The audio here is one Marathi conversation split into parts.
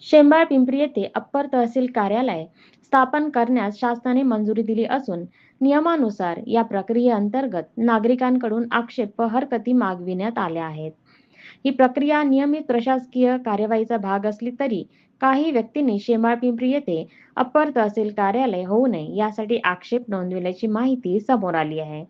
शेंबाळपिंपरी येथे अप्पर तहसील कार्यालय स्थापन करण्यास शासनाने मंजुरी दिली असून नियमानुसार या प्रक्रियेअंतर्गत नागरिकांकडून आक्षेप व हरकती मागविण्यात आल्या आहेत. ही प्रक्रिया नियमित प्रशासकीय कार्यवाहीचा भाग असली तरी काही व्यक्तींनी शेंबाळपिंपरी येथे अप्पर तहसील कार्यालय होऊ नये यासाठी आक्षेप नोंदविल्याची माहिती समोर आली आहे.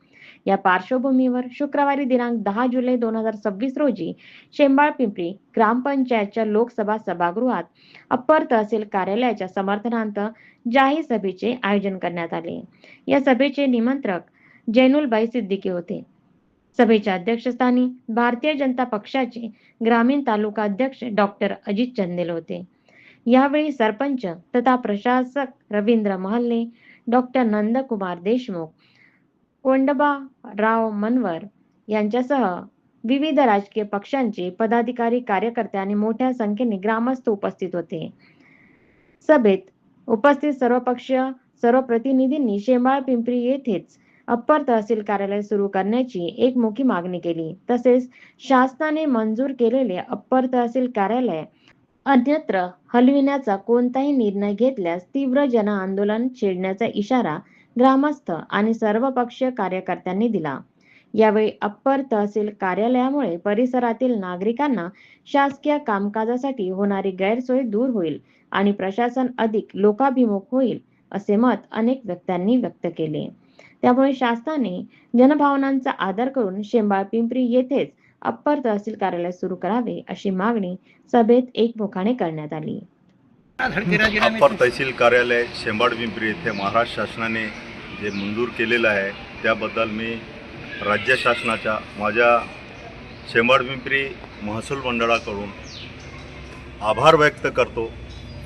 या पार्श्वभूमीवर शुक्रवारी दिनांक 10 जुलै 2026 रोजी शेंबाळपिंपरी ग्रामपंचायतच्या लोकसभा सभागृहात अप्पर तहसील कार्यालयाच्या समर्थनार्थ जाहीर सभेचे आयोजन करण्यात आले. या सभेचे निमंत्रक जैनुलबाई सिद्दीकी होते. सभेच्या अध्यक्षस्थानी भारतीय जनता पक्षाचे ग्रामीण तालुका अध्यक्ष डॉक्टर अजित चंदेल होते. यावेळी सरपंच तथा प्रशासक रवींद्र महल्ले, डॉक्टर नंदकुमार देशमुख, कोंडबाराव मनवर यांच्यासह विविध राजकीय पक्षांचे पदाधिकारी, कार्यकर्ते आणि मोठ्या संख्येने ग्रामस्थ उपस्थित होते. सभेत उपस्थित सर्व पक्ष सर्व प्रतिनिधींनी शेंबाळपिंपरी येथेच अप्पर तहसील कार्यालय सुरू करण्याची एकमुखी मागणी केली. तसेच शासनाने मंजूर केलेले अप्पर तहसील कार्यालय अन्यत्र हलविण्याचा कोणताही निर्णय घेतल्यास तीव्र जनआंदोलन छेडण्याचा इशारा ग्रामस्थ आणि सर्वपक्षीय कार्यकर्त्यांनी दिला. यावेळी अप्पर तहसील कार्यालयामुळे परिसरातील नागरिकांना शासकीय कामकाजासाठी होणारी गैरसोय दूर होईल आणि प्रशासन अधिक लोकाभिमुख होईल असे मत अनेक व्यक्तींनी व्यक्त केले. त्यामुळे शासनाने जनभावनांचा आदर करून शेंबाळपिंपरी येथेच अप्पर तहसील कार्यालय सुरू करावे अशी मागणी सभेत एकमुखाने करण्यात आली. अप्पर तहसील कार्यालय शेंबाळपिंपरी येथे महाराष्ट्र शासनाने जे मंजूर केलेलं आहे त्याबद्दल मी राज्य शासनाच्या माझ्या शेंबाळपिंपरी महसूल मंडळाकडून आभार व्यक्त करतो,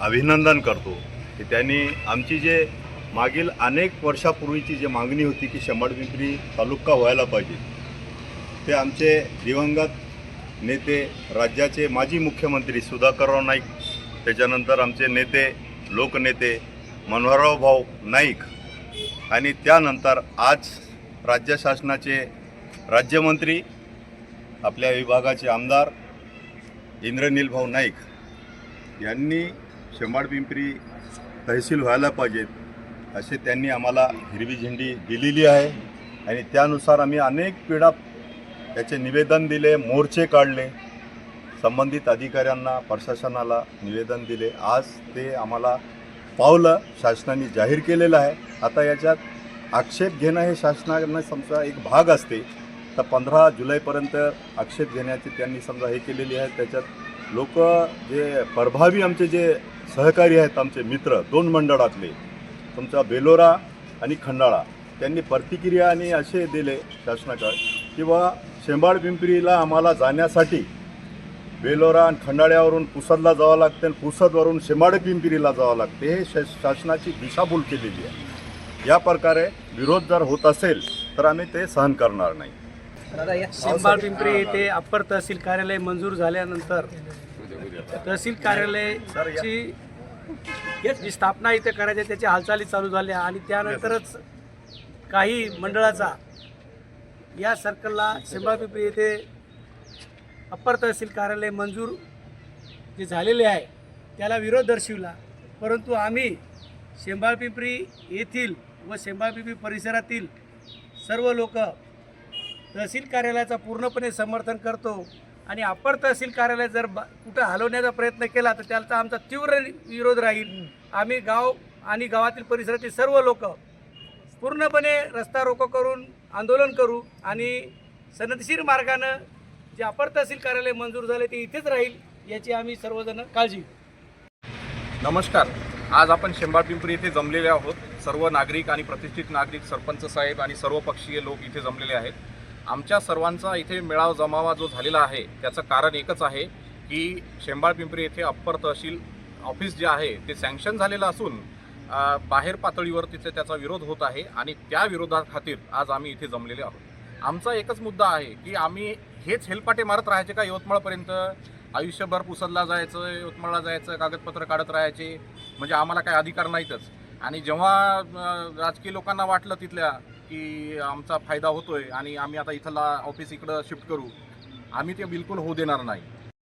अभिनंदन करतो की त्यांनी आमची जे मागील अनेक वर्षापूर्वीची जी मागणी होती की शेंबाळपिंपरी तालुका व्हायला पाहिजे, ते आमचे दिवंगत नेते राज्याचे माजी मुख्यमंत्री सुधाकरराव नाईक, त्याच्यानंतर आमचे नेते लोकनेते मनोहरराव भाऊ नाईक आणि त्यानंतर आज राज्य शासनाचे राज्यमंत्री आपल्या विभागाचे आमदार इंद्रनील भाऊ नाईक यांनी शेंबाळपिंपरी तहसील व्हायला पाहिजेत असे त्यांनी आम्हाला हिरवी झेंडी दिलेली आहे आणि त्यानुसार आम्ही अनेक वेळा त्याचे निवेदन दिले, मोर्चे काढले, संबंधित अधिकाऱ्यांना प्रशासनाला निवेदन दिले. आज ते आम्हाला पावलं शासनाने जाहीर केलेलं आहे. आता याच्यात आक्षेप घेणं हे शासनानं समजा एक भाग असते, तर 15 जुलैपर्यंत आक्षेप घेण्याची त्यांनी समजा हे केलेली आहे. त्याच्यात लोक जे प्रभावी आमचे जे सहकारी आहेत, आमचे मित्र 2 मंडळातले तुमचा बेलोरा आणि खंडाळा, त्यांनी प्रतिक्रिया आणि असे दिले शासनाकडे किंवा शेंबाळपिंपरीला आम्हाला जाण्यासाठी बेलोरा आणि खंडाळ्यावरून पुसदला जावं लागते आणि पुसदवरून शेंबाळपिंपरीला जावं लागते. हे शासनाची दिशाभूल केलेली आहे. या प्रकारे विरोध जर होत असेल तर आम्ही ते सहन करणार नाही. शेंबाळपिंपरी येथे अप्पर तहसील कार्यालय मंजूर झाल्यानंतर तहसील कार्यालयाची जी स्थापना इथे करायची त्याची हालचाली चालू झाल्या आणि त्यानंतरच काही मंडळाचा या सर्कलला शेंबाळपिंपरी येथे अप्पर तहसील कार्यालय मंजूर जे झालेले आहे त्याला विरोध दर्शविला. परंतु आम्ही शेंबाळपिंपरी येथील व शेंबाळपिंपरी परिसरातील सर्व लोक तहसील कार्यालयाचा पूर्णपणे समर्थन करतो आणि अप्पर तहसील कार्यालय जर कुठं हलवण्याचा प्रयत्न केला तर त्याचा आमचा तीव्र विरोध राहील. आम्ही गाव आणि गावातील परिसरातील सर्व लोक पूर्णपणे रस्ता रोको करून आंदोलन करू आणि सनदशीर मार्गानं जे अप्पर तहसील कार्यालय मंजूर झाले ते इथेच राहील याची आम्ही सर्वजण काळजी घेऊ. नमस्कार. आज आपण शेंबाळपिंपरी येथे जमलेले आहोत. सर्व नागरिक आणि प्रतिष्ठित नागरिक, सरपंच साहेब आणि सर्व पक्षीय लोक इथे जमलेले आहेत. आमच्या सर्वांचा इथे मेळावा जमावा जो झालेला आहे त्याचं कारण एकच आहे की शेंबाळपिंपरी येथे अप्पर तहसील ऑफिस जे आहे ते सँक्शन झालेलं असून बाहेर पातळीवर तिथे त्याचा विरोध होत आहे आणि त्या विरोधाखातीर आज आम्ही इथे जमलेले आहोत. आमचा एकच मुद्दा आहे की आम्ही हेच हेलपाटे मारत राहायचे का यवतमाळपर्यंत, आयुष्यभर पुसदला जायचं, यवतमाळला जायचं, कागदपत्र काढत राहायचे, म्हणजे आम्हाला काही अधिकार नाहीतच. आणि जेव्हा राजकीय लोकांना वाटलं तिथल्या की आमचा फायदा होतोय आणि आम्ही आता इथला ऑफिस इकडं शिफ्ट करू, आम्ही ते बिलकुल होऊ देणार नाही.